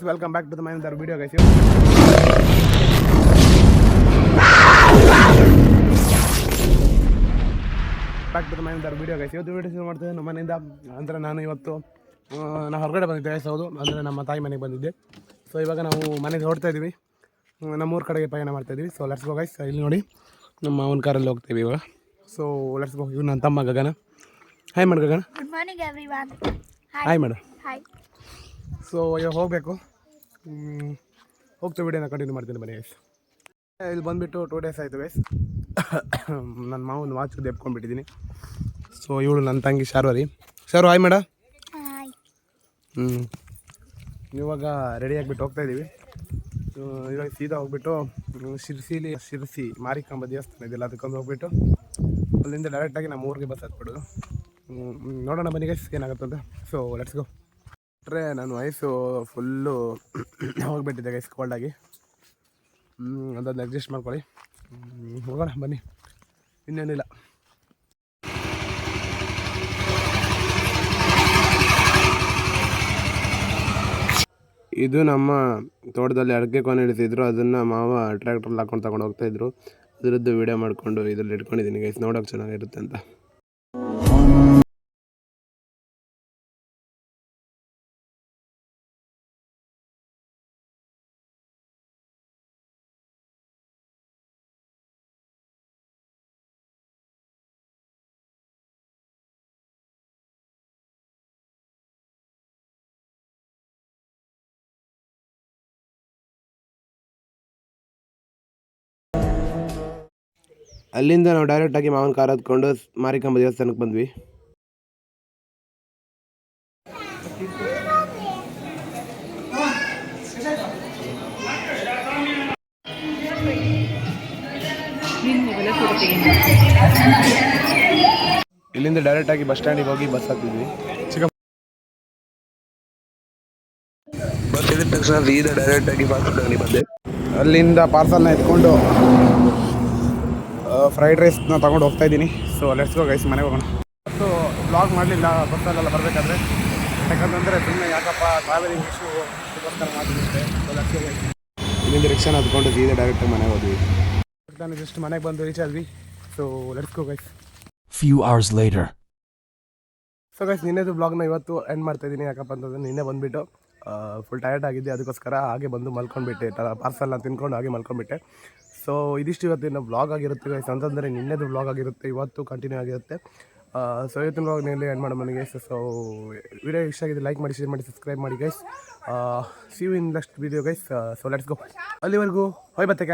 Welcome back to the another video, guys. Back to the another video, guys. ಇವತ್ತು video ಶುರು ಮಾಡ್ತಿದ್ದೆ ನಮ್ಮ ಮನೆಯಿಂದ. ಅಂದರೆ ನಾನು ಇವತ್ತು ಹೊರಗಡೆ ಬಂದಿದ್ದೆ ಗೈಸ್. ಹೌದು, ಅಂದರೆ ನಮ್ಮ ತಾಯಿ ಮನೆಗೆ ಬಂದಿದ್ದೆ. ಸೊ ಇವಾಗ ನಾವು ಮನೆಗೆ ಹೊರಡ್ತಾ ಇದ್ದೀವಿ. ನಮ್ಮೂರ ಕಡೆಗೆ ಪಯಣ ಮಾಡ್ತಾ ಇದ್ದೀವಿ. So let's go guys. ಇಲ್ಲಿ ನೋಡಿ ನಮ್ಮ ಅವನ ಕಾರಲ್ಲಿ ಹೋಗ್ತೀವಿ ಇವಾಗ. So let's go. ಇವ್ರು ನನ್ನ ತಮ್ಮ ಗಗನ. ಹಾಯ್ ಮಾಡು Gagana. Good morning everyone. Hi ಮಾಡು. ಹಾಯ್. ಸೊ ಇವಾಗ ಹೋಗಬೇಕು. ಹೋಗ್ತಾ ವಿಡಿಯೋನ ಕಂಟಿನ್ಯೂ ಮಾಡ್ತೀನಿ ಬನ್ನಿ ಗೈಸ್. ಇಲ್ಲಿ ಬಂದುಬಿಟ್ಟು 2 days ಆಯಿತು ಗೈಸ್. ನನ್ನ ಮಾವನ ವಾಚ್ ದೆಪ್ಕೊಂಡ್ಬಿಟ್ಟಿದ್ದೀನಿ. ಸೊ ಇವಳು ನನ್ನ ತಂಗಿ ಶಾರ್ವರಿ. ಹಾಯ್ ಮೇಡ. ಹಾಯ್. ಇವಾಗ ರೆಡಿ ಆಗಿಬಿಟ್ಟು ಹೋಗ್ತಾಯಿದ್ದೀವಿ. ಇವಾಗ ಸೀದಾ ಹೋಗ್ಬಿಟ್ಟು ಶಿರಸಿ ಮಾರಿಕಾಂಬ ದೇವಸ್ಥಾನ ಇದೆಯಲ್ಲ, ಅದಕ್ಕೊಂದು ಹೋಗ್ಬಿಟ್ಟು ಅಲ್ಲಿಂದ ಡೈರೆಕ್ಟಾಗಿ ನಮ್ಮ ಊರಿಗೆ ಬಸ್ ಹತ್ಬಿಡೋದು. ನೋಡೋಣ ಬನ್ನಿ ಗೈಸ್ ಏನಾಗುತ್ತೆ ಅಂತ. ಸೊ ಲೆಟ್ಸ್ ಗೋ. ನಾನು ವಯಸ್ಸು ಫುಲ್ಲು ಹೋಗಿಬಿಟ್ಟಿದ್ದೆ ಗೈಸ್ ಕೋಲ್ಡಾಗಿ. ಅದನ್ನು ಅಡ್ಜಸ್ಟ್ ಮಾಡ್ಕೊಳ್ಳಿ. ಹೋಗೋಣ ಬನ್ನಿ, ಇನ್ನೇನಿಲ್ಲ. ಇದು ನಮ್ಮ ತೋಟದಲ್ಲಿ ಅಡಿಕೆ ಕೊನೆ ಹಿಡಿತಿದ್ರು. ಅದನ್ನು ಮಾವ ಟ್ರ್ಯಾಕ್ಟ್ರಲ್ಲಿ ಹಾಕೊಂಡು ತಗೊಂಡು ಹೋಗ್ತಾಯಿದ್ರು. ಅದರದ್ದು ವೀಡಿಯೋ ಮಾಡಿಕೊಂಡು ಇದರಲ್ಲಿ ಇಟ್ಕೊಂಡಿದ್ದೀನಿ ಗೈಸ್, ನೋಡೋಕೆ ಚೆನ್ನಾಗಿರುತ್ತೆ ಅಂತ. ಅಲ್ಲಿಂದ ನಾವು ಡೈರೆಕ್ಟಾಗಿ ಮಾವನ ಕಾರ್ ಹತ್ಕೊಂಡು ಮಾರಿಕಾಂಬ ದೇವಸ್ಥಾನಕ್ಕೆ ಬಂದ್ವಿ. ಇಲ್ಲಿಂದ ಡೈರೆಕ್ಟಾಗಿ ಬಸ್ ಸ್ಟ್ಯಾಂಡಿಗೆ ಹೋಗಿ ಬಸ್ ಹತ್ತಿದ್ವಿ. ಬಸ್ ಇಳಿದ ತಕ್ಷಣ ಸೀದಾ ಡೈರೆಕ್ಟಾಗಿ ಬಸ್ ಸ್ಟ್ಯಾಂಡಿಗೆ ಬಂದೆ. ಅಲ್ಲಿಂದ ಪಾರ್ಸಲ್ನ ಎತ್ಕೊಂಡು ಫ್ರೈಡ್ ರೈಸ್ನ ತೊಗೊಂಡು ಹೋಗ್ತಾ ಇದ್ದೀನಿ. ಸೊ ಲೆಟ್ಸ್ ಗೋ ಗೈಸ್, ಮನೆಗೆ ಹೋಗೋಣ. ಮತ್ತು ಬ್ಲಾಗ್ ಮಾಡಲಿಲ್ಲ ಬಸ್ಸಲ್ಲೆಲ್ಲ ಬರಬೇಕಾದ್ರೆ, ಯಾಕಂತಂದರೆ ಸುಮ್ಮನೆ ಯಾಕಪ್ಪ ಟ್ರಾವೆಲಿಂಗ್ ಇಶ್ಯೂ ಅದಕ್ಕೋಸ್ಕರ ಮಾಡ್ತಿದ್ದೆ. So let's go guys. ಇಲ್ಲಿಂದ ರಿಕ್ಷಾನ ಹತ್ಕೊಂಡು ಸೀದಾ ಡೈರೆಕ್ಟಾಗಿ ಮನೆಗೆ ಹೋದ್ವಿ. ನಾನು ಜಸ್ಟ್ ಮನೆಗೆ ಬಂದು ರೀಚ್ ಆದ್ವಿ. So let's go guys. Few hours later. So guys, ನಿನ್ನೆದು ಬ್ಲಾಗ್ನ ಇವತ್ತು ಎಂಡ್ ಮಾಡ್ತಾ ಇದ್ದೀನಿ. ಯಾಕಪ್ಪ ಅಂತಂದರೆ ನಿನ್ನೆ ಬಂದುಬಿಟ್ಟು ಫುಲ್ ಟಯರ್ಡ್ ಆಗಿದ್ದೆ. ಅದಕ್ಕೋಸ್ಕರ ಹಾಗೆ ಬಂದು ಮಲ್ಕೊಂಡ್ಬಿಟ್ಟೆ. ಪಾರ್ಸಲ್ನ ತಿನ್ಕೊಂಡು ಹಾಗೆ ಮಲ್ಕೊಂಡ್ಬಿಟ್ಟೆ. ಸೊ ಇದಿಷ್ಟು ಇವತ್ತಿನ ಬ್ಲಾಗ್ ಆಗಿರುತ್ತೆ ಗೈಸ್. ಅಂತಂದರೆ ನಿನ್ನೆದು ಬ್ಲಾಗ್ ಆಗಿರುತ್ತೆ, ಇವತ್ತು ಕಂಟಿನ್ಯೂ ಆಗಿರುತ್ತೆ. ಸೊ ಇವತ್ತಿನ ಬ್ಲಾಗ್ ನಿನ್ನೆ ಎಂಡ್ ಮಾಡೋ ಮನೆಗೆ. ಸೊ ವಿಡಿಯೋ ಇಷ್ಟ ಆಗಿದೆ ಲೈಕ್ ಮಾಡಿ, ಶೇರ್ ಮಾಡಿ, ಸಬ್ಸ್ಕ್ರೈಬ್ ಮಾಡಿ guys. See you in next video guys. So let's go. ಅಲ್ಲಿವರೆಗೂ ಹೋಯ್ ಬತ್ತೇಕ.